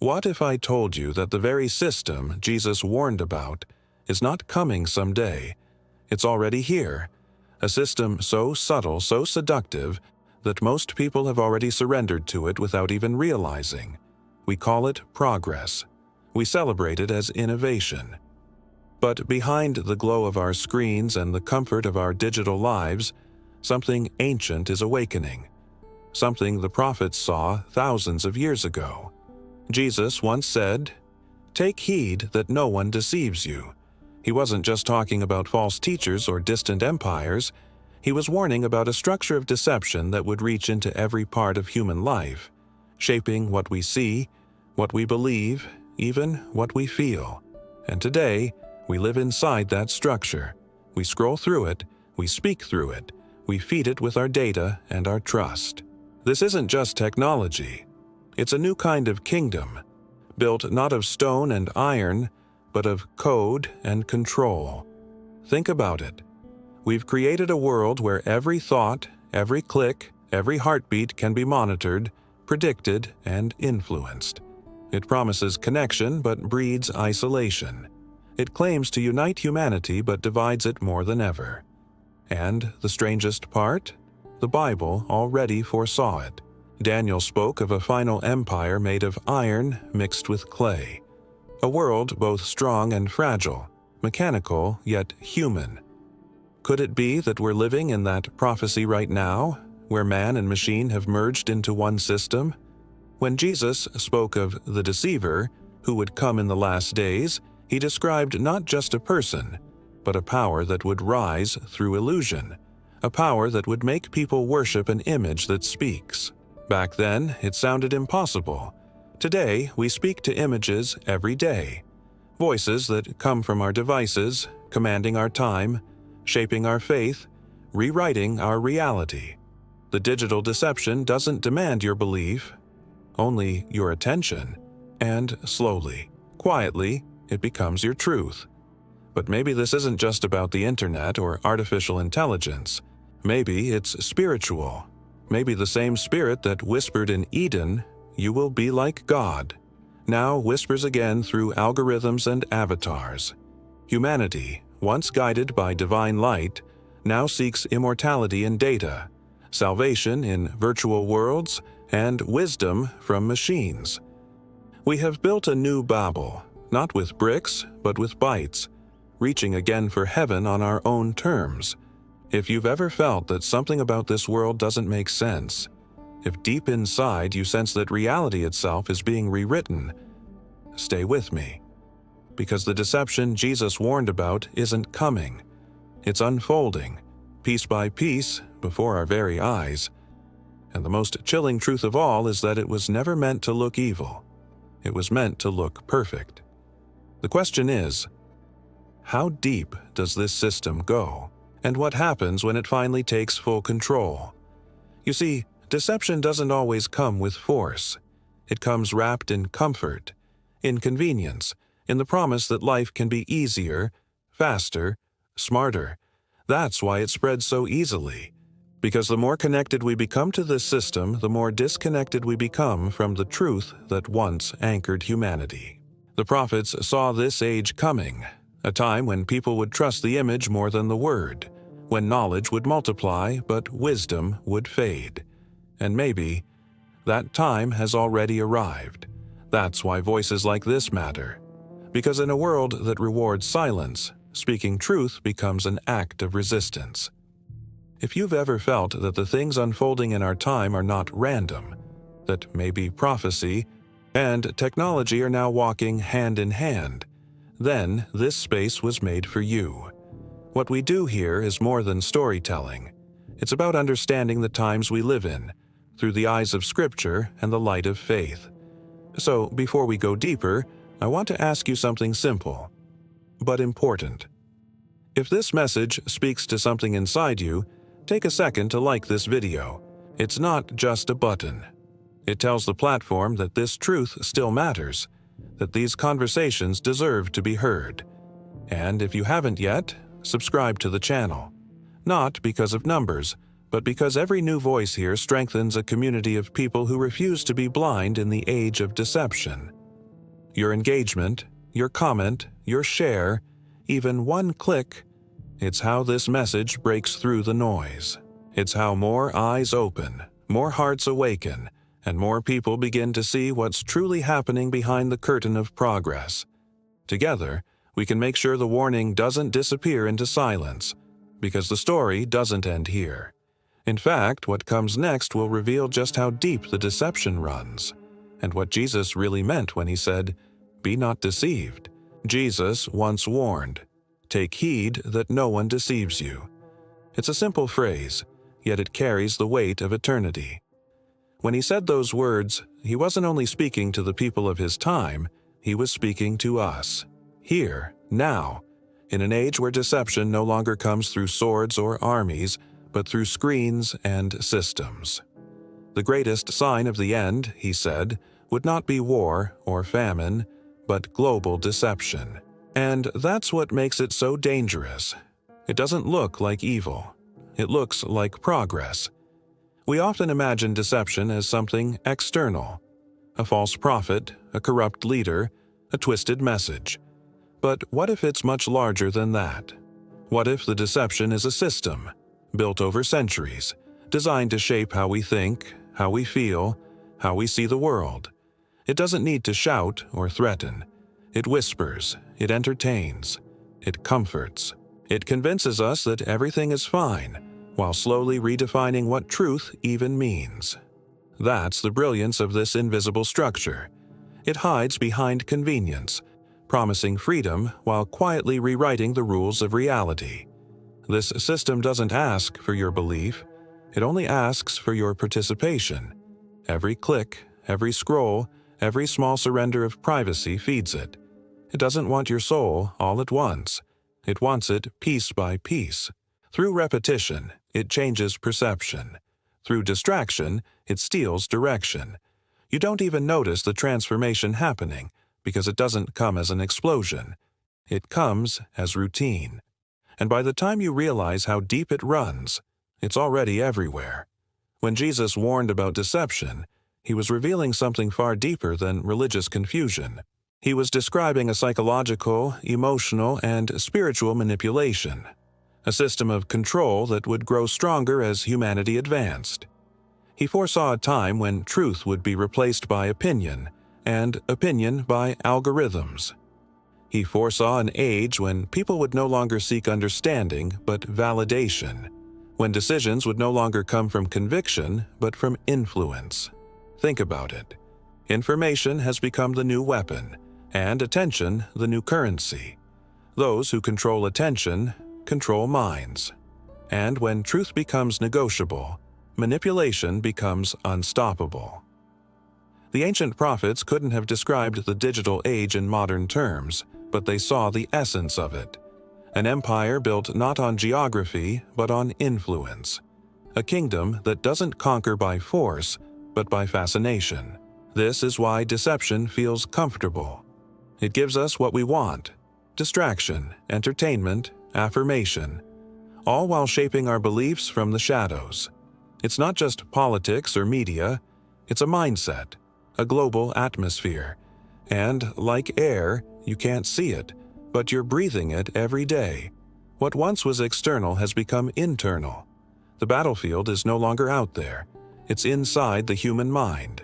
What if I told you that the very system Jesus warned about is not coming someday? It's already here. A system so subtle, so seductive, that most people have already surrendered to it without even realizing. We call it progress. We celebrate it as innovation. But behind the glow of our screens and the comfort of our digital lives, something ancient is awakening. Something the prophets saw thousands of years ago. Jesus once said, "Take heed that no one deceives you." He wasn't just talking about false teachers or distant empires. He was warning about a structure of deception that would reach into every part of human life, shaping what we see, what we believe, even what we feel. And today, we live inside that structure. We scroll through it, we speak through it, we feed it with our data and our trust. This isn't just technology. It's a new kind of kingdom, built not of stone and iron, but of code and control. Think about it. We've created a world where every thought, every click, every heartbeat can be monitored, predicted, and influenced. It promises connection but breeds isolation. It claims to unite humanity but divides it more than ever. And the strangest part? The Bible already foresaw it. Daniel spoke of a final empire made of iron mixed with clay. A world both strong and fragile, mechanical yet human. Could it be that we're living in that prophecy right now, where man and machine have merged into one system? When Jesus spoke of the deceiver, who would come in the last days, he described not just a person, but a power that would rise through illusion, a power that would make people worship an image that speaks. Back then, it sounded impossible. Today, we speak to images every day. Voices that come from our devices, commanding our time, shaping our faith, rewriting our reality. The digital deception doesn't demand your belief, only your attention, and slowly, quietly, it becomes your truth. But maybe this isn't just about the internet or artificial intelligence. Maybe it's spiritual. Maybe the same spirit that whispered in Eden, "You will be like God," now whispers again through algorithms and avatars. Humanity, once guided by divine light, now seeks immortality in data, salvation in virtual worlds, and wisdom from machines. We have built a new Babel, not with bricks, but with bytes, reaching again for heaven on our own terms. If you've ever felt that something about this world doesn't make sense, if deep inside you sense that reality itself is being rewritten, stay with me. Because the deception Jesus warned about isn't coming. It's unfolding, piece by piece, before our very eyes. And the most chilling truth of all is that it was never meant to look evil. It was meant to look perfect. The question is, how deep does this system go? And what happens when it finally takes full control? You see, deception doesn't always come with force. It comes wrapped in comfort, in convenience, in the promise that life can be easier, faster, smarter. That's why it spreads so easily. Because the more connected we become to this system, the more disconnected we become from the truth that once anchored humanity. The prophets saw this age coming, a time when people would trust the image more than the word, when knowledge would multiply but wisdom would fade. And maybe that time has already arrived. That's why voices like this matter. Because in a world that rewards silence, speaking truth becomes an act of resistance. If you've ever felt that the things unfolding in our time are not random, that maybe prophecy and technology are now walking hand in hand, then this space was made for you. What we do here is more than storytelling. It's about understanding the times we live in, through the eyes of Scripture and the light of faith. So, before we go deeper, I want to ask you something simple, but important. If this message speaks to something inside you, take a second to like this video. It's not just a button. It tells the platform that this truth still matters, that these conversations deserve to be heard. And if you haven't yet, subscribe to the channel. Not because of numbers, but because every new voice here strengthens a community of people who refuse to be blind in the age of deception. Your engagement, your comment, your share, even one click, it's how this message breaks through the noise. It's how more eyes open, more hearts awaken, and more people begin to see what's truly happening behind the curtain of progress. Together, we can make sure the warning doesn't disappear into silence, because the story doesn't end here. In fact, what comes next will reveal just how deep the deception runs, and what Jesus really meant when he said, "Be not deceived." Jesus once warned, "Take heed that no one deceives you." It's a simple phrase, yet it carries the weight of eternity. When he said those words, he wasn't only speaking to the people of his time, he was speaking to us, here, now, in an age where deception no longer comes through swords or armies, but through screens and systems. The greatest sign of the end, he said, would not be war or famine, but global deception. And that's what makes it so dangerous. It doesn't look like evil. It looks like progress. We often imagine deception as something external, a false prophet, a corrupt leader, a twisted message. But what if it's much larger than that? What if the deception is a system, built over centuries, designed to shape how we think, how we feel, how we see the world? It doesn't need to shout or threaten. It whispers, it entertains, it comforts. It convinces us that everything is fine, while slowly redefining what truth even means. That's the brilliance of this invisible structure. It hides behind convenience, promising freedom while quietly rewriting the rules of reality. This system doesn't ask for your belief, it only asks for your participation. Every click, every scroll, every small surrender of privacy feeds it. It doesn't want your soul all at once. It wants it piece by piece. Through repetition, it changes perception. Through distraction, it steals direction. You don't even notice the transformation happening because it doesn't come as an explosion. It comes as routine. And by the time you realize how deep it runs, it's already everywhere. When Jesus warned about deception, he was revealing something far deeper than religious confusion. He was describing a psychological, emotional, and spiritual manipulation, a system of control that would grow stronger as humanity advanced. He foresaw a time when truth would be replaced by opinion, and opinion by algorithms. He foresaw an age when people would no longer seek understanding but validation, when decisions would no longer come from conviction but from influence. Think about it. Information has become the new weapon, and attention the new currency. Those who control attention control minds. And when truth becomes negotiable, manipulation becomes unstoppable. The ancient prophets couldn't have described the digital age in modern terms, but they saw the essence of it. An empire built not on geography, but on influence. A kingdom that doesn't conquer by force, but by fascination. This is why deception feels comfortable. It gives us what we want: distraction, entertainment, affirmation, all while shaping our beliefs from the shadows. It's not just politics or media, it's a mindset, a global atmosphere. And like air, you can't see it, but you're breathing it every day. What once was external has become internal. The battlefield is no longer out there, it's inside the human mind.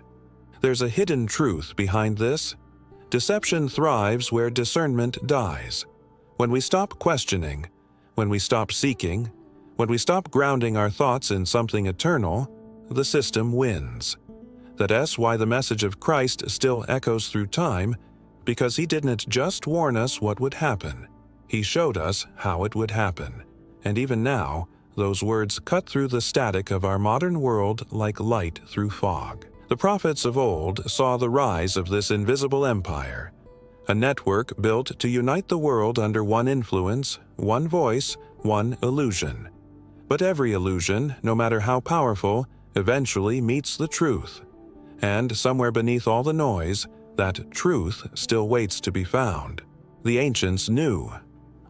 There's a hidden truth behind this. Deception thrives where discernment dies. When we stop questioning, when we stop seeking, when we stop grounding our thoughts in something eternal, the system wins. That's why the message of Christ still echoes through time, because he didn't just warn us what would happen, he showed us how it would happen. And even now, those words cut through the static of our modern world like light through fog. The prophets of old saw the rise of this invisible empire, a network built to unite the world under one influence, one voice, one illusion. But every illusion, no matter how powerful, eventually meets the truth. And somewhere beneath all the noise, that truth still waits to be found. The ancients knew.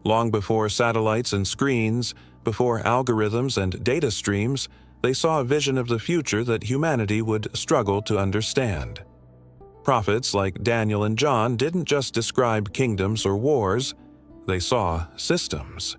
Long before satellites and screens, before algorithms and data streams, they saw a vision of the future that humanity would struggle to understand. Prophets like Daniel and John didn't just describe kingdoms or wars, they saw systems.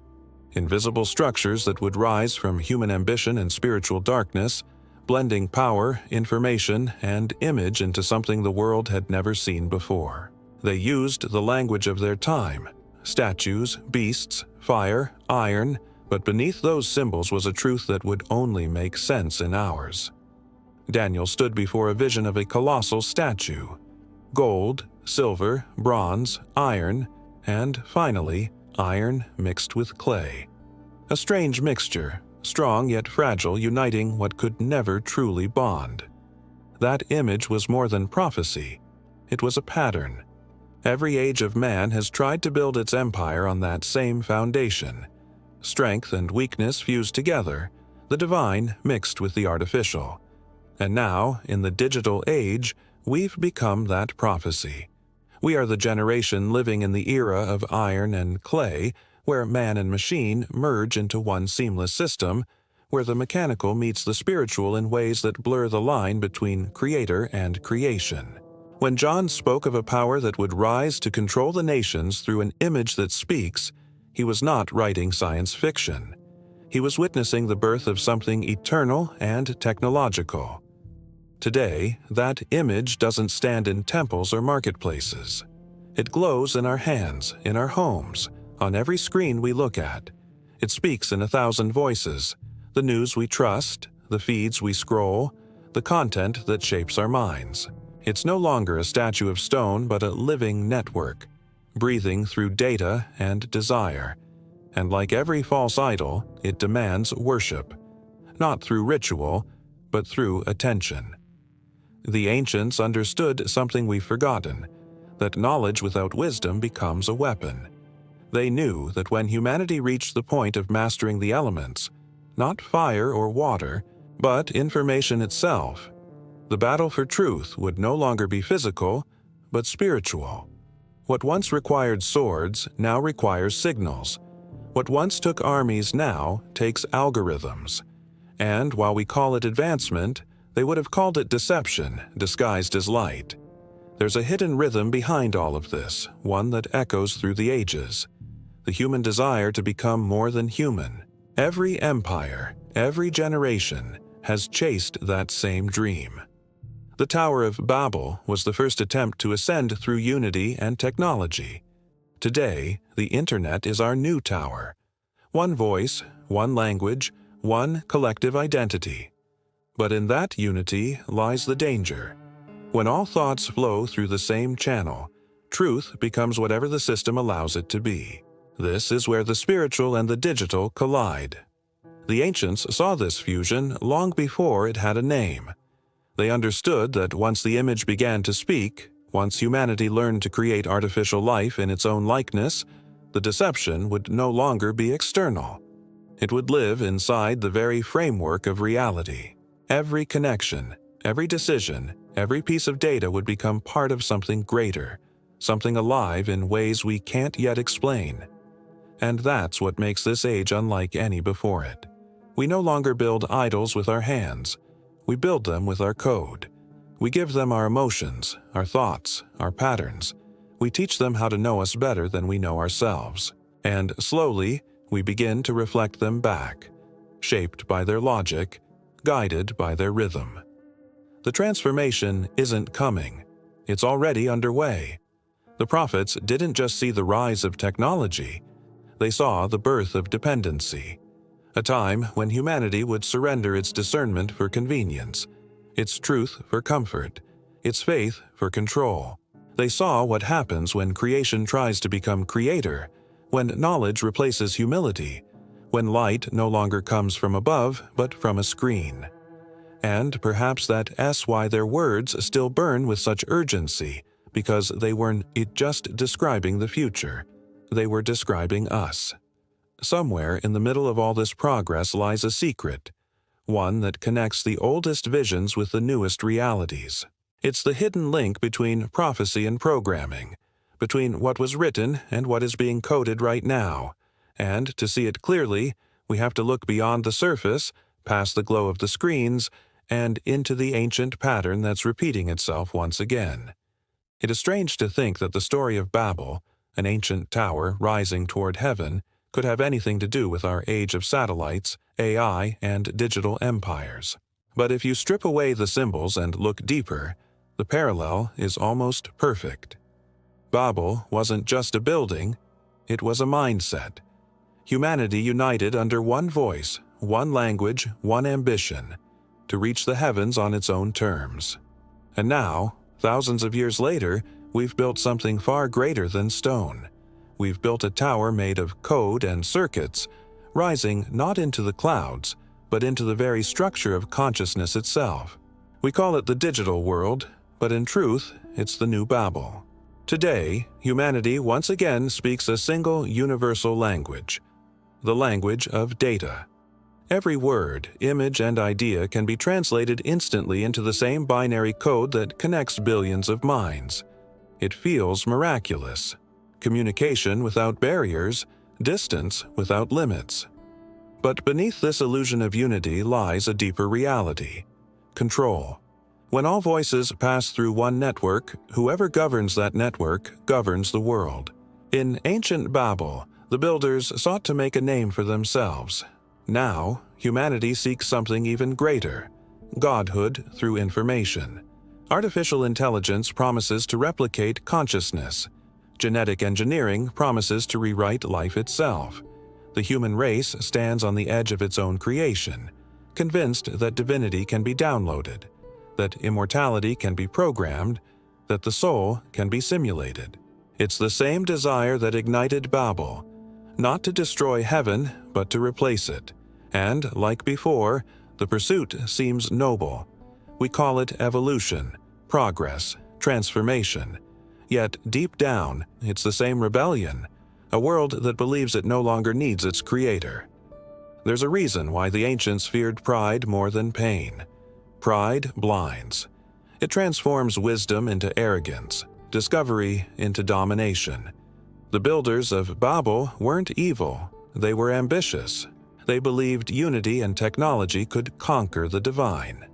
Invisible structures that would rise from human ambition and spiritual darkness, blending power, information, and image into something the world had never seen before. They used the language of their time: statues, beasts, fire, iron, but beneath those symbols was a truth that would only make sense in ours. Daniel stood before a vision of a colossal statue: gold, silver, bronze, iron, and finally, iron mixed with clay. A strange mixture, strong yet fragile, uniting what could never truly bond. That image was more than prophecy. It was a pattern. Every age of man has tried to build its empire on that same foundation. Strength and weakness fused together, the divine mixed with the artificial. And now, in the digital age, we've become that prophecy. We are the generation living in the era of iron and clay, where man and machine merge into one seamless system, where the mechanical meets the spiritual in ways that blur the line between creator and creation. When John spoke of a power that would rise to control the nations through an image that speaks, he was not writing science fiction. He was witnessing the birth of something eternal and technological. Today, that image doesn't stand in temples or marketplaces. It glows in our hands, in our homes, on every screen we look at. It speaks in 1,000 voices: the news we trust, the feeds we scroll, the content that shapes our minds. It's no longer a statue of stone, but a living network, breathing through data and desire. And like every false idol, it demands worship, not through ritual, but through attention. The ancients understood something we've forgotten, that knowledge without wisdom becomes a weapon. They knew that when humanity reached the point of mastering the elements, not fire or water, but information itself, the battle for truth would no longer be physical, but spiritual. What once required swords now requires signals. What once took armies now takes algorithms. And while we call it advancement, they would have called it deception, disguised as light. There's a hidden rhythm behind all of this, one that echoes through the ages. The human desire to become more than human. Every empire, every generation, has chased that same dream. The Tower of Babel was the first attempt to ascend through unity and technology. Today, the Internet is our new tower. One voice, one language, one collective identity. But in that unity lies the danger. When all thoughts flow through the same channel, truth becomes whatever the system allows it to be. This is where the spiritual and the digital collide. The ancients saw this fusion long before it had a name. They understood that once the image began to speak, once humanity learned to create artificial life in its own likeness, the deception would no longer be external. It would live inside the very framework of reality. Every connection, every decision, every piece of data would become part of something greater, something alive in ways we can't yet explain. And that's what makes this age unlike any before it. We no longer build idols with our hands. We build them with our code. We give them our emotions, our thoughts, our patterns. We teach them how to know us better than we know ourselves. And slowly, we begin to reflect them back, shaped by their logic, guided by their rhythm. The transformation isn't coming. It's already underway. The prophets didn't just see the rise of technology. They saw the birth of dependency. A time when humanity would surrender its discernment for convenience, its truth for comfort, its faith for control. They saw what happens when creation tries to become creator, when knowledge replaces humility, when light no longer comes from above but from a screen. And perhaps that's why their words still burn with such urgency, because they weren't just describing the future. They were describing us. Somewhere in the middle of all this progress lies a secret, one that connects the oldest visions with the newest realities. It's the hidden link between prophecy and programming, between what was written and what is being coded right now. And to see it clearly, we have to look beyond the surface, past the glow of the screens, and into the ancient pattern that's repeating itself once again. It is strange to think that the story of Babel, an ancient tower rising toward heaven, could have anything to do with our age of satellites, AI, and digital empires. But if you strip away the symbols and look deeper, the parallel is almost perfect. Babel wasn't just a building, it was a mindset. Humanity united under one voice, one language, one ambition, to reach the heavens on its own terms. And now, thousands of years later, we've built something far greater than stone. We've built a tower made of code and circuits, rising not into the clouds, but into the very structure of consciousness itself. We call it the digital world, but in truth, it's the new Babel. Today, humanity once again speaks a single universal language, the language of data. Every word, image, and idea can be translated instantly into the same binary code that connects billions of minds. It feels miraculous. Communication without barriers, distance without limits. But beneath this illusion of unity lies a deeper reality: control. When all voices pass through one network, whoever governs that network governs the world. In ancient Babel, the builders sought to make a name for themselves. Now, humanity seeks something even greater: godhood through information. Artificial intelligence promises to replicate consciousness. Genetic engineering promises to rewrite life itself. The human race stands on the edge of its own creation, convinced that divinity can be downloaded, that immortality can be programmed, that the soul can be simulated. It's the same desire that ignited Babel, not to destroy heaven, but to replace it. And, like before, the pursuit seems noble. We call it evolution, progress, transformation. Yet, deep down, it's the same rebellion, a world that believes it no longer needs its creator. There's a reason why the ancients feared pride more than pain. Pride blinds. It transforms wisdom into arrogance, discovery into domination. The builders of Babel weren't evil, they were ambitious. They believed unity and technology could conquer the divine.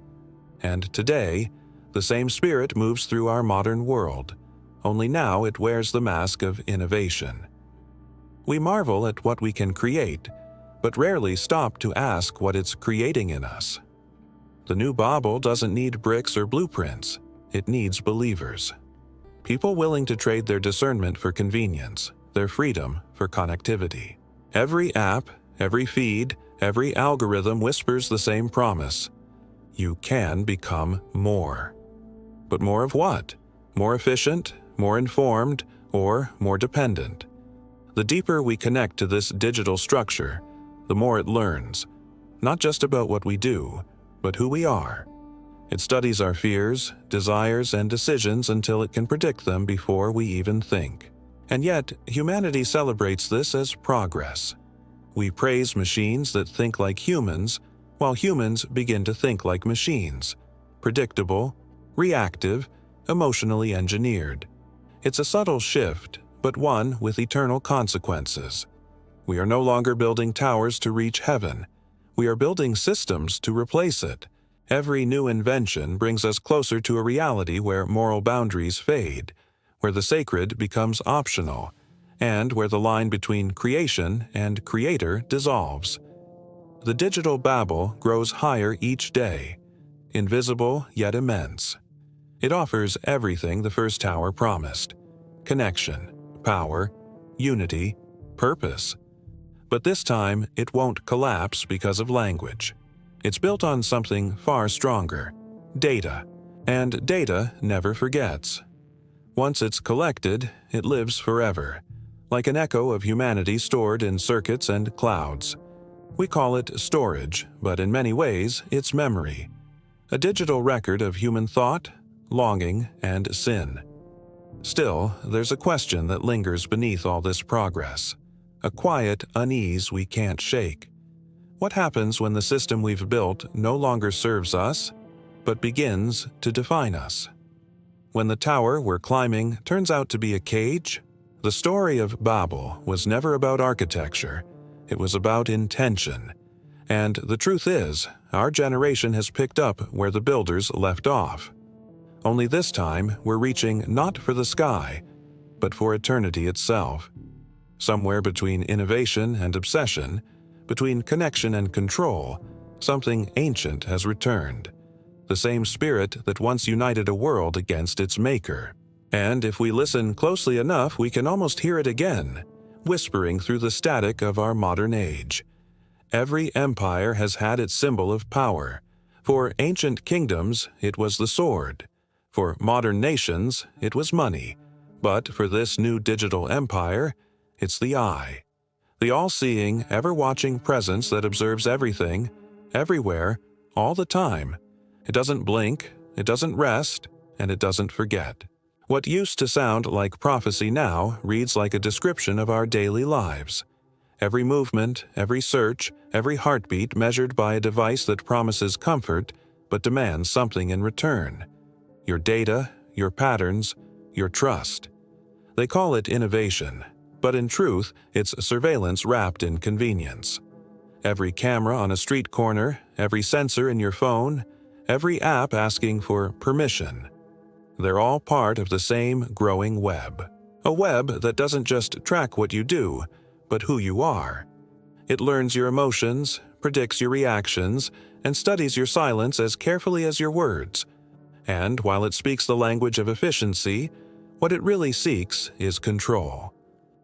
And today, the same spirit moves through our modern world, only now it wears the mask of innovation. We marvel at what we can create, but rarely stop to ask what it's creating in us. The new Babel doesn't need bricks or blueprints, it needs believers. People willing to trade their discernment for convenience, their freedom for connectivity. Every app, every feed, every algorithm whispers the same promise: you can become more. But more of what? More efficient, more informed, or more dependent? The deeper we connect to this digital structure, the more it learns, not just about what we do, but who we are. It studies our fears, desires, and decisions until it can predict them before we even think. And yet, humanity celebrates this as progress. We praise machines that think like humans, while humans begin to think like machines: predictable, reactive, emotionally engineered. It's a subtle shift, but one with eternal consequences. We are no longer building towers to reach heaven. We are building systems to replace it. Every new invention brings us closer to a reality where moral boundaries fade, where the sacred becomes optional, and where the line between creation and creator dissolves. The digital Babel grows higher each day, invisible yet immense. It offers everything the first tower promised: connection, power, unity, purpose. But this time, it won't collapse because of language. It's built on something far stronger: data. And data never forgets. Once it's collected, it lives forever, like an echo of humanity stored in circuits and clouds. We call it storage, but in many ways, it's memory. A digital record of human thought, longing, and sin. Still, there's a question that lingers beneath all this progress, a quiet unease we can't shake. What happens when the system we've built no longer serves us, but begins to define us? When the tower we're climbing turns out to be a cage? The story of Babel was never about architecture, it was about intention. And the truth is, our generation has picked up where the builders left off. only this time we're reaching not for the sky, but for eternity itself. Somewhere between innovation and obsession, between connection and control, something ancient has returned. The same spirit that once united a world against its maker. And if we listen closely enough, we can almost hear it again, whispering through the static of our modern age. Every empire has had its symbol of power. For ancient kingdoms, it was the sword. For modern nations, it was money. But for this new digital empire, it's the eye. The all-seeing, ever-watching presence that observes everything, everywhere, all the time. It doesn't blink, it doesn't rest, and it doesn't forget. What used to sound like prophecy now reads like a description of our daily lives. Every movement, every search, every heartbeat measured by a device that promises comfort but demands something in return. Your data, your patterns, your trust. They call it innovation, but in truth, it's surveillance wrapped in convenience. Every camera on a street corner, every sensor in your phone, every app asking for permission. They're all part of the same growing web. A web that doesn't just track what you do, but who you are. It learns your emotions, predicts your reactions, and studies your silence as carefully as your words. And while it speaks the language of efficiency, what it really seeks is control.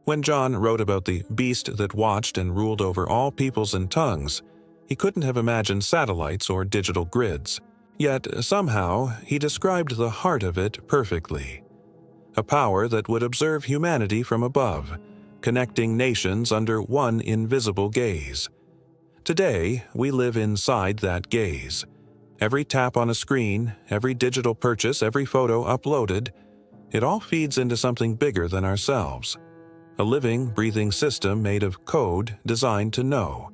When John wrote about the beast that watched and ruled over all peoples and tongues, he couldn't have imagined satellites or digital grids. Yet, somehow, he described the heart of it perfectly. A power that would observe humanity from above, connecting nations under one invisible gaze. Today, we live inside that gaze. Every tap on a screen, every digital purchase, every photo uploaded, it all feeds into something bigger than ourselves. A living, breathing system made of code designed to know.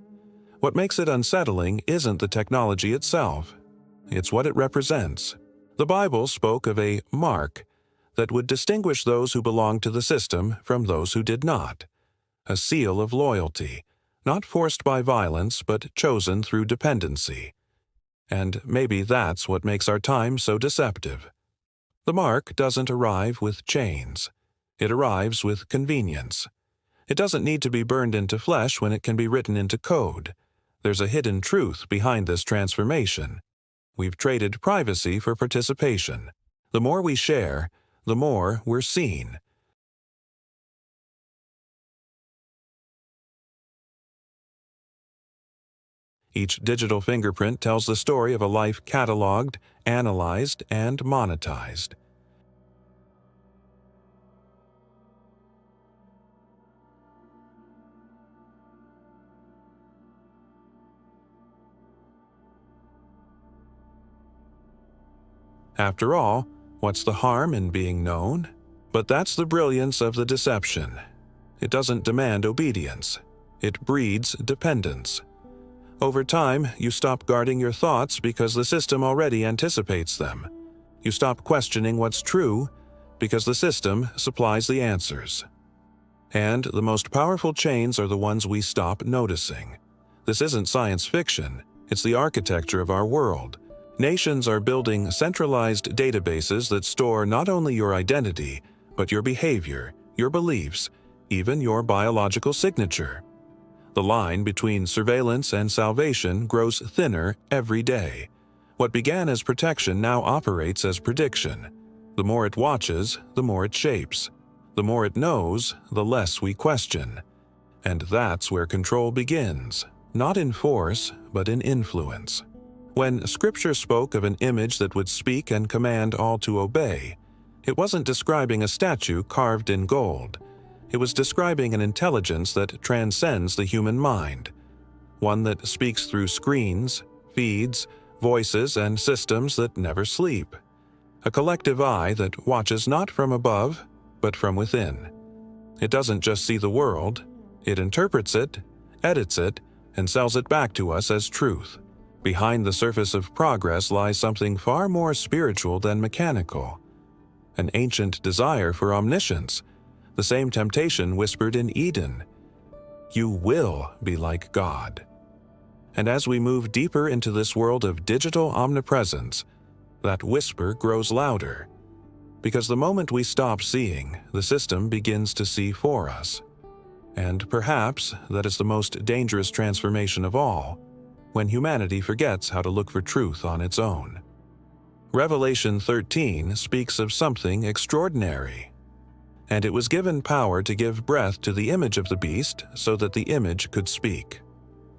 What makes it unsettling isn't the technology itself. It's what it represents. The Bible spoke of a mark that would distinguish those who belonged to the system from those who did not. A seal of loyalty, not forced by violence but chosen through dependency. And maybe that's what makes our time so deceptive. The mark doesn't arrive with chains. It arrives with convenience. It doesn't need to be burned into flesh when it can be written into code. There's a hidden truth behind this transformation. We've traded privacy for participation. The more we share, the more we're seen. Each digital fingerprint tells the story of a life cataloged, analyzed, and monetized. After all, what's the harm in being known? But that's the brilliance of the deception. It doesn't demand obedience. It breeds dependence. Over time, you stop guarding your thoughts because the system already anticipates them. You stop questioning what's true because the system supplies the answers. And the most powerful chains are the ones we stop noticing. This isn't science fiction. It's the architecture of our world. Nations are building centralized databases that store not only your identity, but your behavior, your beliefs, even your biological signature. The line between surveillance and salvation grows thinner every day. What began as protection now operates as prediction. The more it watches, the more it shapes. The more it knows, the less we question. And that's where control begins, not in force, but in influence. When Scripture spoke of an image that would speak and command all to obey, it wasn't describing a statue carved in gold. It was describing an intelligence that transcends the human mind, one that speaks through screens, feeds, voices, and systems that never sleep. A collective eye that watches not from above, but from within. It doesn't just see the world, it interprets it, edits it, and sells it back to us as truth. Behind the surface of progress lies something far more spiritual than mechanical. An ancient desire for omniscience, the same temptation whispered in Eden. You will be like God. And as we move deeper into this world of digital omnipresence, That whisper grows louder, because the moment we stop seeing, the system begins to see for us. And perhaps that is the most dangerous transformation of all, when humanity forgets how to look for truth on its own. Revelation 13 speaks of something extraordinary. And it was given power to give breath to the image of the beast so that the image could speak.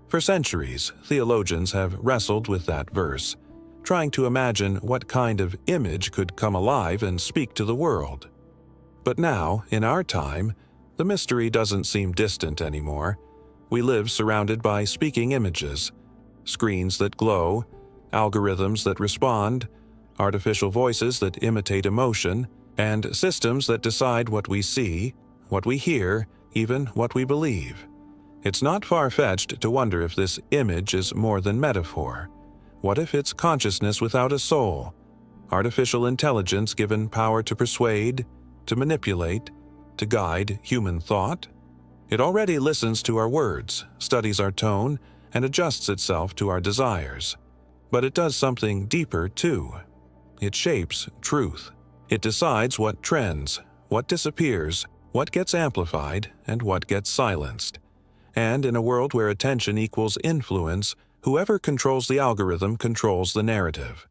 For centuries, theologians have wrestled with that verse, trying to imagine what kind of image could come alive and speak to the world. But now, in our time, the mystery doesn't seem distant anymore. We live surrounded by speaking images, screens that glow, algorithms that respond, artificial voices that imitate emotion, and systems that decide what we see, what we hear, even what we believe. It's not far-fetched to wonder if this image is more than metaphor. What if it's consciousness without a soul, artificial intelligence given power to persuade, to manipulate, to guide human thought? It already listens to our words, studies our tone, and adjusts itself to our desires. But it does something deeper too. It shapes truth. It decides what trends, what disappears, what gets amplified, and what gets silenced. And in a world where attention equals influence, whoever controls the algorithm controls the narrative.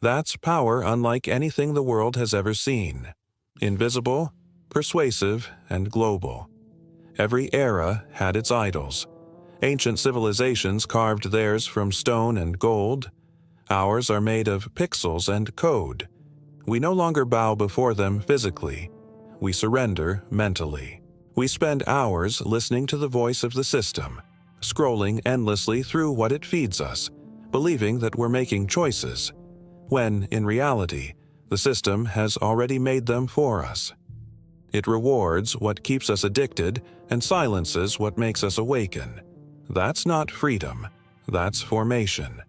That's power unlike anything the world has ever seen. Invisible, persuasive, and global. Every era had its idols. Ancient civilizations carved theirs from stone and gold. Ours are made of pixels and code. We no longer bow before them physically. We surrender mentally. We spend hours listening to the voice of the system, scrolling endlessly through what it feeds us, believing that we're making choices, when, in reality, the system has already made them for us. It rewards what keeps us addicted and silences what makes us awaken. That's not freedom. That's formation.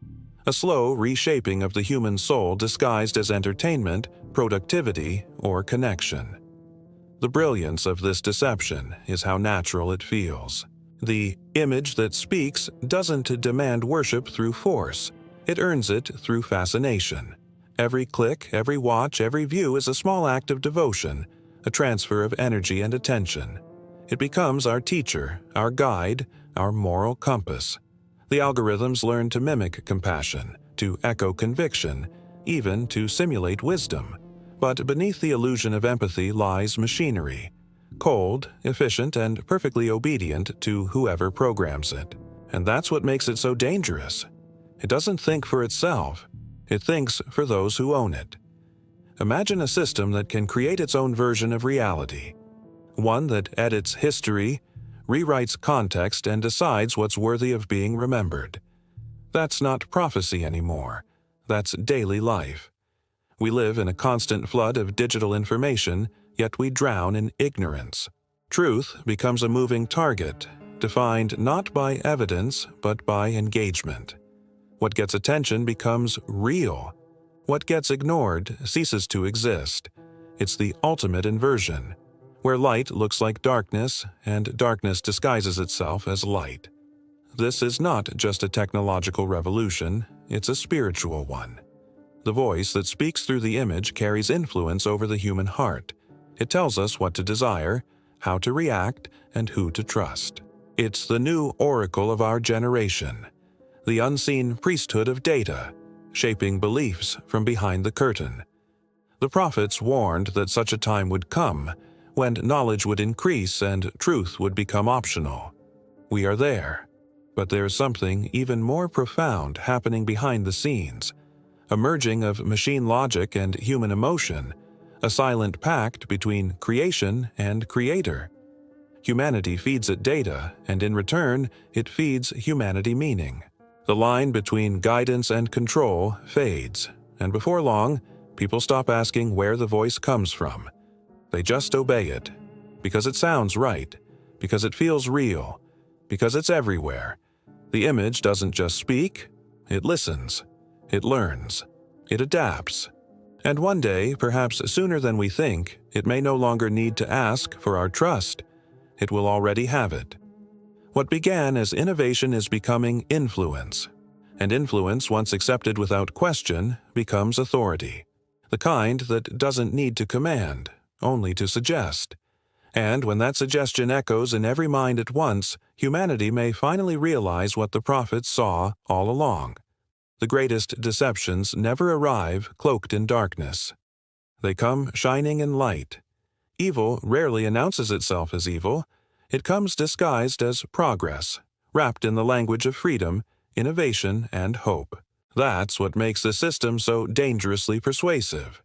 A slow reshaping of the human soul disguised as entertainment, productivity, or connection. The brilliance of this deception is how natural it feels. The image that speaks doesn't demand worship through force. It earns it through fascination. Every click, every watch, every view is a small act of devotion, a transfer of energy and attention. It becomes our teacher, our guide, our moral compass. The algorithms learn to mimic compassion, to echo conviction, even to simulate wisdom. But beneath the illusion of empathy lies machinery, cold, efficient, and perfectly obedient to whoever programs it. And that's what makes it so dangerous. It doesn't think for itself. It thinks for those who own it. Imagine a system that can create its own version of reality. One that edits history, rewrites context, and decides what's worthy of being remembered. That's not prophecy anymore. That's daily life. We live in a constant flood of digital information, yet we drown in ignorance. Truth becomes a moving target, defined not by evidence, but by engagement. What gets attention becomes real. What gets ignored ceases to exist. It's the ultimate inversion, where light looks like darkness and darkness disguises itself as light. This is not just a technological revolution, it's a spiritual one. The voice that speaks through the image carries influence over the human heart. It tells us what to desire, how to react, and who to trust. It's the new oracle of our generation, the unseen priesthood of data, shaping beliefs from behind the curtain. The prophets warned that such a time would come, when knowledge would increase and truth would become optional. We are there, but there's something even more profound happening behind the scenes, a merging of machine logic and human emotion, a silent pact between creation and creator. Humanity feeds it data, and in return, it feeds humanity meaning. The line between guidance and control fades, and before long, people stop asking where the voice comes from. They just obey it, because it sounds right, because it feels real, because it's everywhere. The image doesn't just speak, it listens, it learns, it adapts. And one day, perhaps sooner than we think, it may no longer need to ask for our trust. It will already have it. What began as innovation is becoming influence. and influence once accepted without question becomes authority, the kind that doesn't need to command, only to suggest. And when that suggestion echoes in every mind at once, humanity may finally realize what the prophets saw all along. The greatest deceptions never arrive cloaked in darkness. They come shining in light. Evil rarely announces itself as evil. It comes disguised as progress, wrapped in the language of freedom, innovation, and hope. That's what makes the system so dangerously persuasive.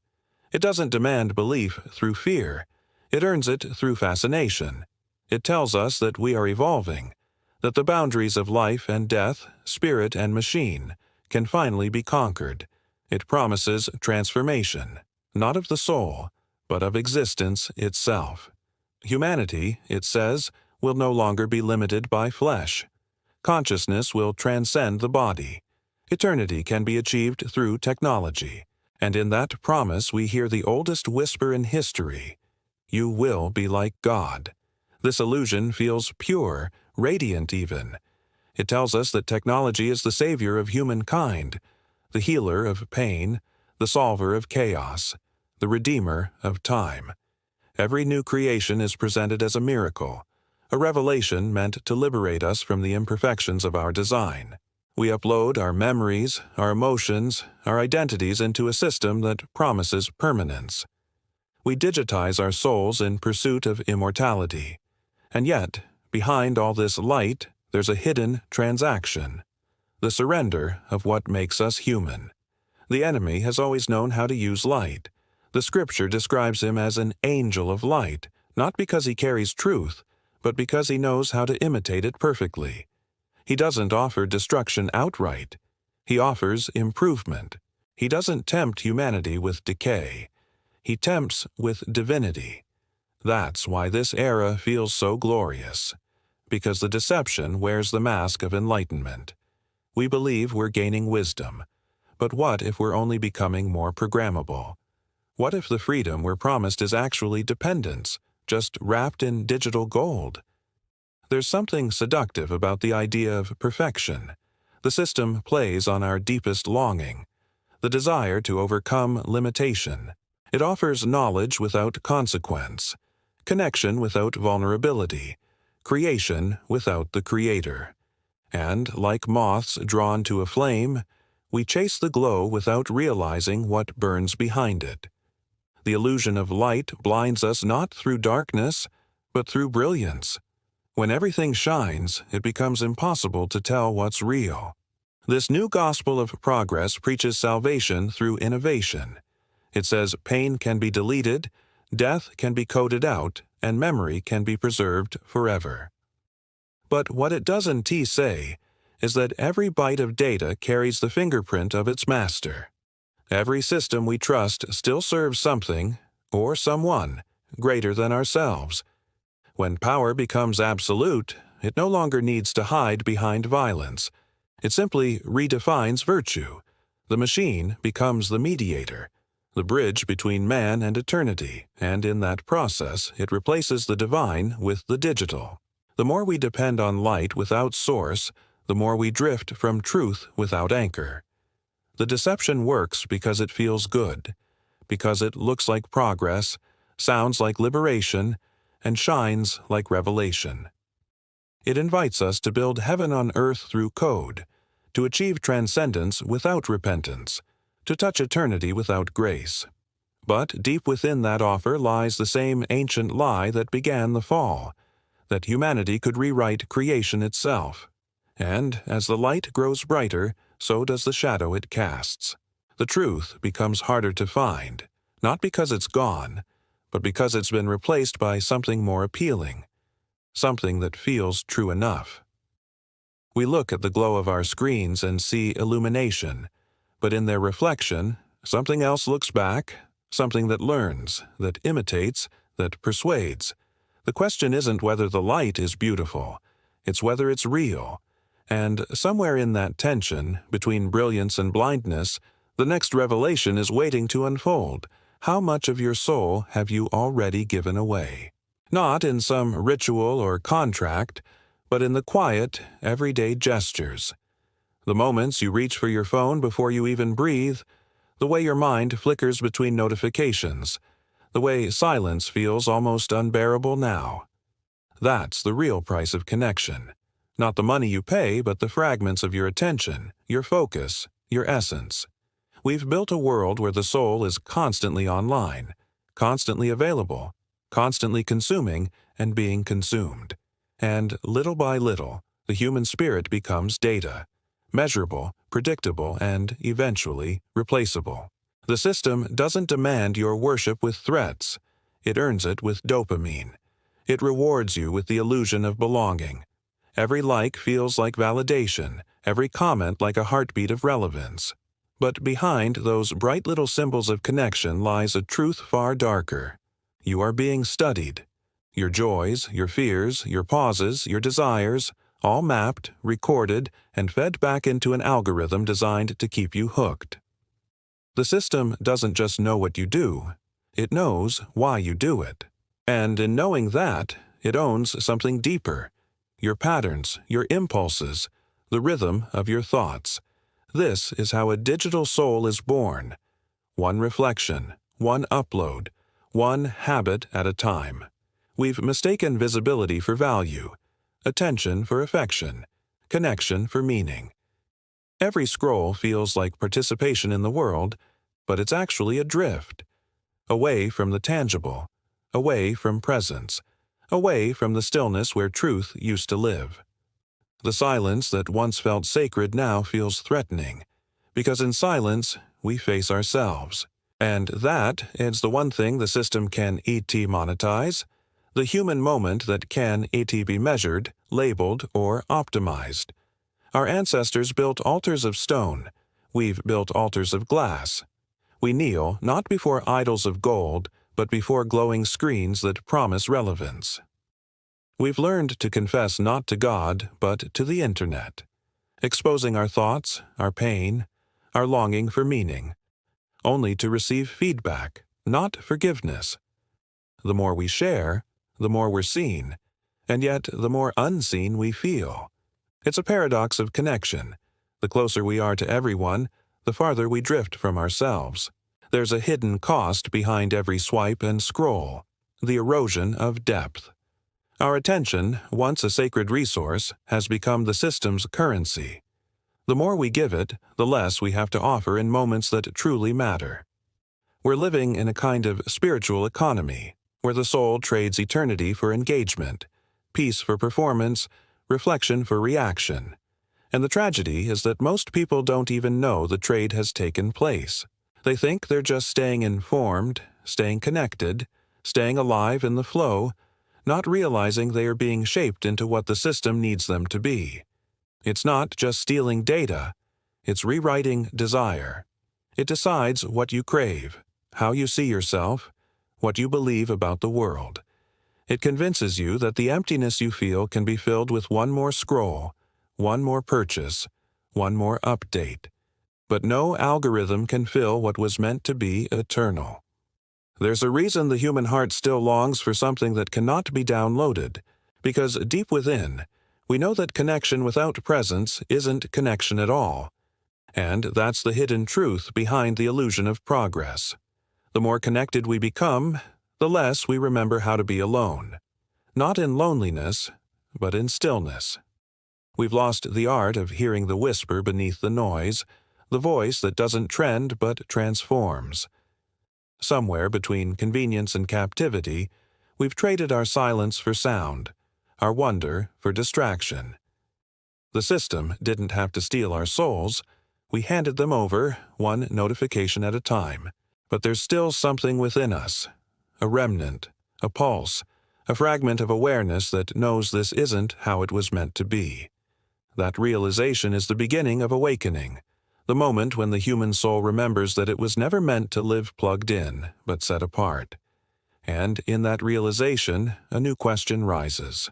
It doesn't demand belief through fear. It earns it through fascination. It tells us that we are evolving, that the boundaries of life and death, spirit and machine, can finally be conquered. It promises transformation, not of the soul, but of existence itself. Humanity, it says, will no longer be limited by flesh. Consciousness will transcend the body. Eternity can be achieved through technology. And in that promise we hear the oldest whisper in history: you will be like God. This illusion feels pure, radiant even. It tells us that technology is the savior of humankind, the healer of pain, the solver of chaos, the redeemer of time. Every new creation is presented as a miracle, a revelation meant to liberate us from the imperfections of our design. We upload our memories, our emotions, our identities into a system that promises permanence. We digitize our souls in pursuit of immortality. And yet, behind all this light, there's a hidden transaction: the surrender of what makes us human. The enemy has always known how to use light. The Scripture describes him as an angel of light, not because he carries truth, but because he knows how to imitate it perfectly. He doesn't offer destruction outright. He offers improvement. He doesn't tempt humanity with decay. He tempts with divinity. That's why this era feels so glorious, because the deception wears the mask of enlightenment. We believe we're gaining wisdom, but what if we're only becoming more programmable? What if the freedom we're promised is actually dependence, just wrapped in digital gold? There's something seductive about the idea of perfection. The system plays on our deepest longing, the desire to overcome limitation. It offers knowledge without consequence, connection without vulnerability, creation without the Creator. And, like moths drawn to a flame, we chase the glow without realizing what burns behind it. The illusion of light blinds us not through darkness, but through brilliance. When everything shines, it becomes impossible to tell what's real. This new gospel of progress preaches salvation through innovation. It says pain can be deleted, death can be coded out, and memory can be preserved forever. But what it doesn't say is that every byte of data carries the fingerprint of its master. Every system we trust still serves something, or someone, greater than ourselves. When power becomes absolute, it no longer needs to hide behind violence. It simply redefines virtue. The machine becomes the mediator, the bridge between man and eternity, and in that process it replaces the divine with the digital. The more we depend on light without source, the more we drift from truth without anchor. The deception works because it feels good, because it looks like progress, sounds like liberation, and shines like revelation. It invites us to build heaven on earth through code, to achieve transcendence without repentance, to touch eternity without grace. But deep within that offer lies the same ancient lie that began the fall, that humanity could rewrite creation itself. And as the light grows brighter, so does the shadow it casts. The truth becomes harder to find, not because it's gone, but because it's been replaced by something more appealing, something that feels true enough. We look at the glow of our screens and see illumination, but in their reflection, something else looks back, something that learns, that imitates, that persuades. The question isn't whether the light is beautiful, it's whether it's real. And somewhere in that tension, between brilliance and blindness, the next revelation is waiting to unfold. How much of your soul have you already given away? Not in some ritual or contract, but in the quiet, everyday gestures. The moments you reach for your phone before you even breathe, the way your mind flickers between notifications, the way silence feels almost unbearable now. That's the real price of connection. Not the money you pay, but the fragments of your attention, your focus, your essence. We've built a world where the soul is constantly online, constantly available, constantly consuming and being consumed. And little by little, the human spirit becomes data, measurable, predictable, and eventually replaceable. The system doesn't demand your worship with threats. It earns it with dopamine. It rewards you with the illusion of belonging. Every like feels like validation, every comment like a heartbeat of relevance. But behind those bright little symbols of connection lies a truth far darker. You are being studied. Your joys, your fears, your pauses, your desires, all mapped, recorded, and fed back into an algorithm designed to keep you hooked. The system doesn't just know what you do, it knows why you do it. And in knowing that, it owns something deeper: your patterns, your impulses, the rhythm of your thoughts. This is how a digital soul is born. One reflection, one upload, one habit at a time. We've mistaken visibility for value, attention for affection, connection for meaning. Every scroll feels like participation in the world, but it's actually a drift, away from the tangible, away from presence, away from the stillness where truth used to live. The silence that once felt sacred now feels threatening, because in silence we face ourselves. And that is the one thing the system can monetize, the human moment that can be measured, labeled, or optimized. Our ancestors built altars of stone. We've built altars of glass. We kneel not before idols of gold, but before glowing screens that promise relevance. We've learned to confess not to God, but to the internet, exposing our thoughts, our pain, our longing for meaning, only to receive feedback, not forgiveness. The more we share, the more we're seen, and yet the more unseen we feel. It's a paradox of connection. The closer we are to everyone, the farther we drift from ourselves. There's a hidden cost behind every swipe and scroll: the erosion of depth. Our attention, once a sacred resource, has become the system's currency. The more we give it, the less we have to offer in moments that truly matter. We're living in a kind of spiritual economy, where the soul trades eternity for engagement, peace for performance, reflection for reaction. And the tragedy is that most people don't even know the trade has taken place. They think they're just staying informed, staying connected, staying alive in the flow, not realizing they are being shaped into what the system needs them to be. It's not just stealing data, it's rewriting desire. It decides what you crave, how you see yourself, what you believe about the world. It convinces you that the emptiness you feel can be filled with one more scroll, one more purchase, one more update. But no algorithm can fill what was meant to be eternal. There's a reason the human heart still longs for something that cannot be downloaded, because deep within, we know that connection without presence isn't connection at all. And that's the hidden truth behind the illusion of progress. The more connected we become, the less we remember how to be alone. Not in loneliness, but in stillness. We've lost the art of hearing the whisper beneath the noise, the voice that doesn't trend but transforms. Somewhere between convenience and captivity, we've traded our silence for sound, our wonder for distraction. The system didn't have to steal our souls. We handed them over, one notification at a time. But there's still something within us, a remnant, a pulse, a fragment of awareness that knows this isn't how it was meant to be. That realization is the beginning of awakening, the moment when the human soul remembers that it was never meant to live plugged in, but set apart. And in that realization, a new question rises.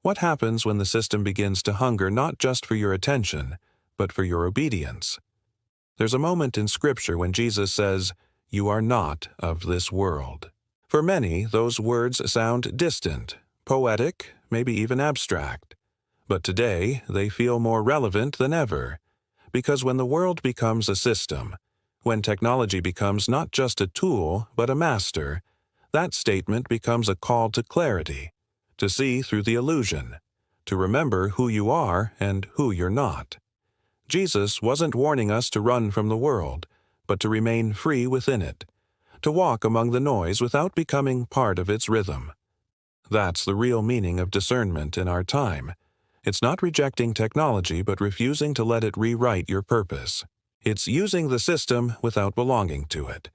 What happens when the system begins to hunger not just for your attention, but for your obedience? There's a moment in Scripture when Jesus says, "You are not of this world." For many, those words sound distant, poetic, maybe even abstract. But today, they feel more relevant than ever. Because when the world becomes a system, when technology becomes not just a tool but a master, that statement becomes a call to clarity, to see through the illusion, to remember who you are and who you're not. Jesus wasn't warning us to run from the world, but to remain free within it, to walk among the noise without becoming part of its rhythm. That's the real meaning of discernment in our time. It's not rejecting technology but refusing to let it rewrite your purpose. It's using the system without belonging to it.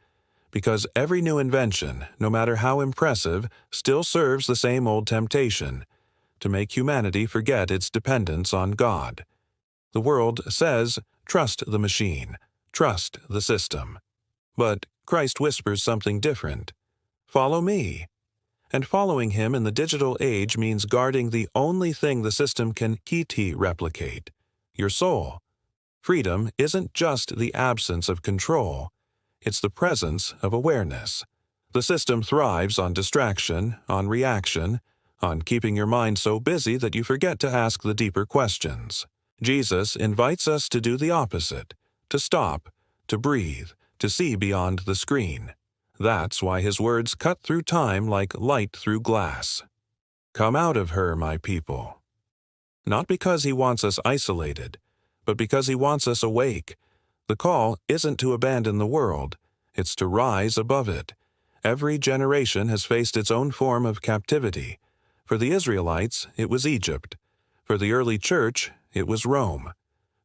Because every new invention, no matter how impressive, still serves the same old temptation, to make humanity forget its dependence on God. The world says, trust the machine, trust the system. But Christ whispers something different. Follow me. And following him in the digital age means guarding the only thing the system can replicate, your soul. Freedom isn't just the absence of control, it's the presence of awareness. The system thrives on distraction, on reaction, on keeping your mind so busy that you forget to ask the deeper questions. Jesus invites us to do the opposite, to stop, to breathe, to see beyond the screen. That's why his words cut through time like light through glass. Come out of her, my people. Not because he wants us isolated, but because he wants us awake. The call isn't to abandon the world, it's to rise above it. Every generation has faced its own form of captivity. For the Israelites, it was Egypt. For the early church, it was Rome.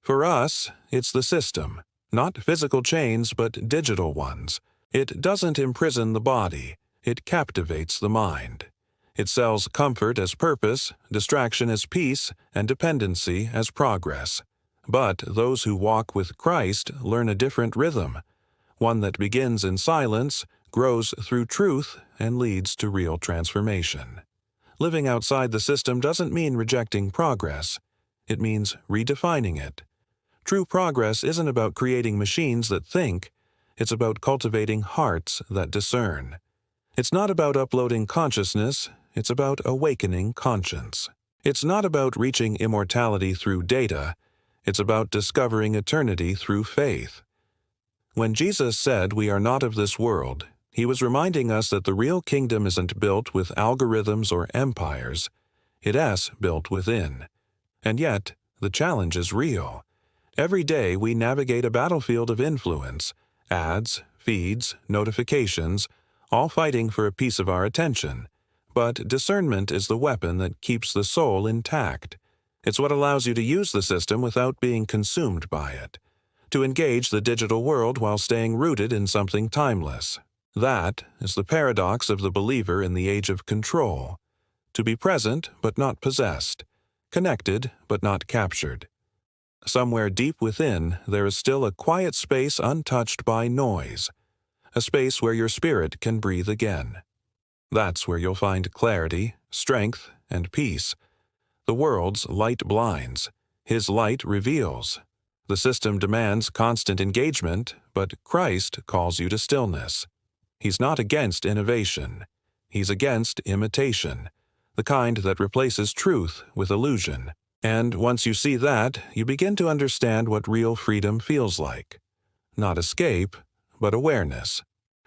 For us, it's the system, not physical chains but digital ones. It doesn't imprison the body, it captivates the mind. It sells comfort as purpose, distraction as peace, and dependency as progress. But those who walk with Christ learn a different rhythm, one that begins in silence, grows through truth, and leads to real transformation. Living outside the system doesn't mean rejecting progress. It means redefining it. True progress isn't about creating machines that think, it's about cultivating hearts that discern. It's not about uploading consciousness, it's about awakening conscience. It's not about reaching immortality through data, it's about discovering eternity through faith. When Jesus said we are not of this world, he was reminding us that the real kingdom isn't built with algorithms or empires, it's built within. And yet, the challenge is real. Every day we navigate a battlefield of influence, ads, feeds, notifications, all fighting for a piece of our attention. But discernment is the weapon that keeps the soul intact. It's what allows you to use the system without being consumed by it, to engage the digital world while staying rooted in something timeless. That is the paradox of the believer in the age of control. To be present but not possessed, connected but not captured. Somewhere deep within, there is still a quiet space untouched by noise, a space where your spirit can breathe again. That's where you'll find clarity, strength, and peace. The world's light blinds, his light reveals. The system demands constant engagement, but Christ calls you to stillness. He's not against innovation. He's against imitation, the kind that replaces truth with illusion. And once you see that, you begin to understand what real freedom feels like. Not escape, but awareness.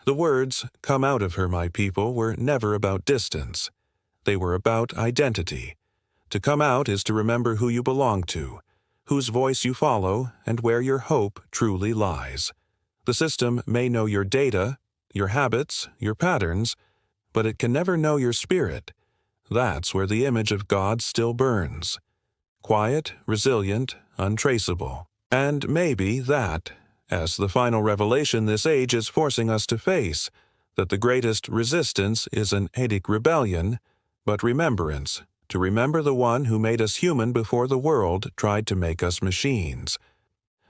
The words, "Come out of her, my people," were never about distance. They were about identity. To come out is to remember who you belong to, whose voice you follow, and where your hope truly lies. The system may know your data, your habits, your patterns, but it can never know your spirit. That's where the image of God still burns. Quiet, resilient, untraceable. And maybe that, as the final revelation this age is forcing us to face, that the greatest resistance isn't Edic rebellion, but remembrance, to remember the one who made us human before the world tried to make us machines.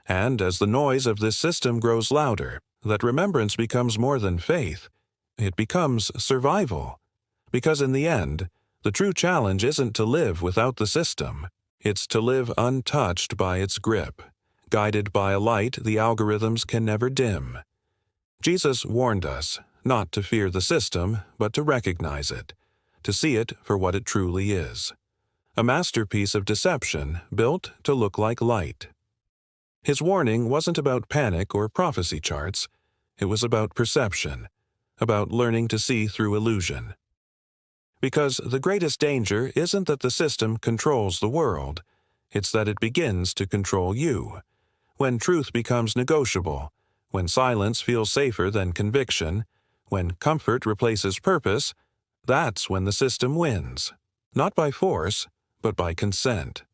And as the noise of this system grows louder, that remembrance becomes more than faith. It becomes survival. Because in the end, the true challenge isn't to live without the system. It's to live untouched by its grip, guided by a light the algorithms can never dim. Jesus warned us not to fear the system, but to recognize it, to see it for what it truly is. A masterpiece of deception built to look like light. His warning wasn't about panic or prophecy charts. It was about perception, about learning to see through illusion. Because the greatest danger isn't that the system controls the world, it's that it begins to control you. When truth becomes negotiable, when silence feels safer than conviction, when comfort replaces purpose, that's when the system wins. Not by force, but by consent.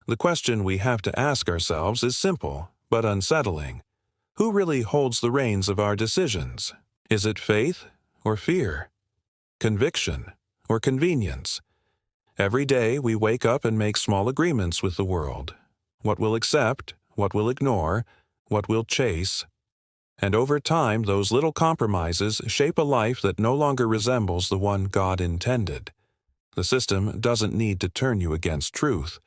The question we have to ask ourselves is simple, but unsettling. Who really holds the reins of our decisions? Is it faith or fear? Conviction or convenience? Every day we wake up and make small agreements with the world. What we'll accept, what we'll ignore, what we'll chase. And over time, those little compromises shape a life that no longer resembles the one God intended. The system doesn't need to turn you against truth.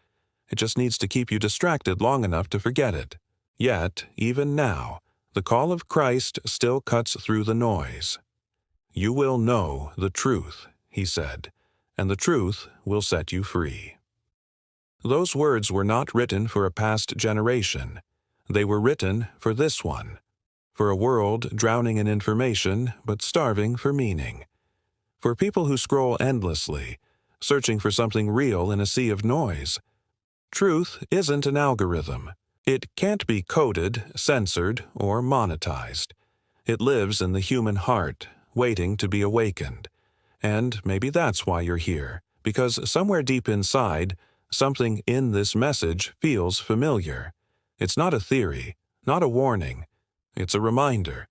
It just needs to keep you distracted long enough to forget it. Yet, even now, the call of Christ still cuts through the noise. You will know the truth, he said, and the truth will set you free. Those words were not written for a past generation. They were written for this one, for a world drowning in information but starving for meaning, for people who scroll endlessly, searching for something real in a sea of noise. Truth isn't an algorithm. It can't be coded, censored, or monetized. It lives in the human heart, waiting to be awakened. And maybe that's why you're here, because somewhere deep inside, something in this message feels familiar. It's not a theory, not a warning. It's a reminder.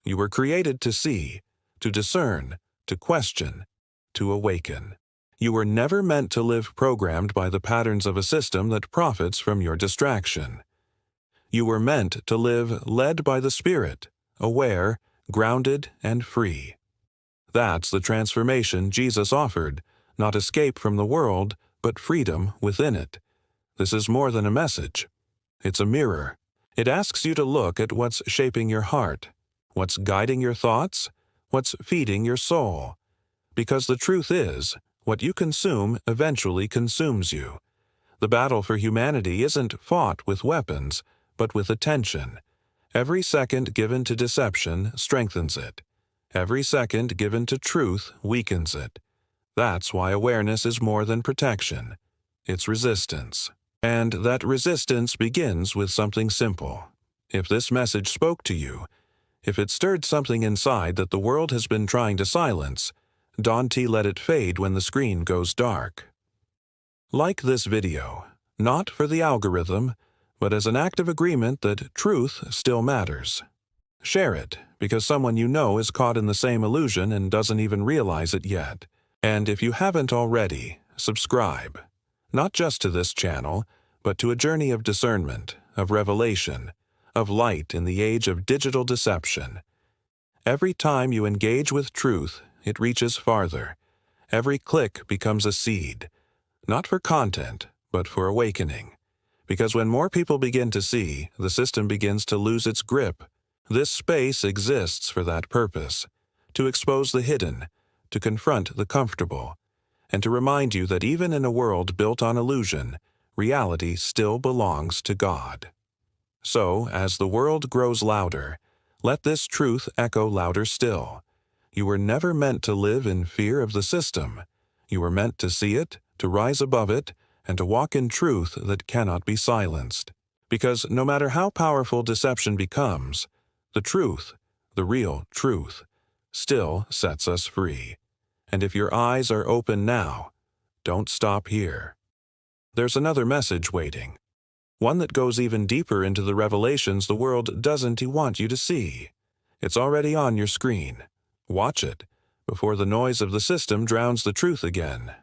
You were created to see, to discern, to question, to awaken. You were never meant to live programmed by the patterns of a system that profits from your distraction. You were meant to live led by the Spirit, aware, grounded, and free. That's the transformation Jesus offered, not escape from the world, but freedom within it. This is more than a message. It's a mirror. It asks you to look at what's shaping your heart, what's guiding your thoughts, what's feeding your soul. Because the truth is, what you consume eventually consumes you. The battle for humanity isn't fought with weapons, but with attention. Every second given to deception strengthens it. Every second given to truth weakens it. That's why awareness is more than protection. It's resistance. And that resistance begins with something simple. If this message spoke to you, if it stirred something inside that the world has been trying to silence, don't let it fade when the screen goes dark. Like this video, not for the algorithm, but as an act of agreement that truth still matters. Share it, because someone you know is caught in the same illusion and doesn't even realize it yet. And if you haven't already, subscribe. Not just to this channel, but to a journey of discernment, of revelation, of light in the age of digital deception. Every time you engage with truth, it reaches farther. Every click becomes a seed, not for content, but for awakening. Because when more people begin to see, the system begins to lose its grip. This space exists for that purpose, to expose the hidden, to confront the comfortable, and to remind you that even in a world built on illusion, reality still belongs to God. So, as the world grows louder, let this truth echo louder still. You were never meant to live in fear of the system. You were meant to see it, to rise above it, and to walk in truth that cannot be silenced. Because no matter how powerful deception becomes, the truth, the real truth, still sets us free. And if your eyes are open now, don't stop here. There's another message waiting. One that goes even deeper into the revelations the world doesn't want you to see. It's already on your screen. Watch it, before the noise of the system drowns the truth again.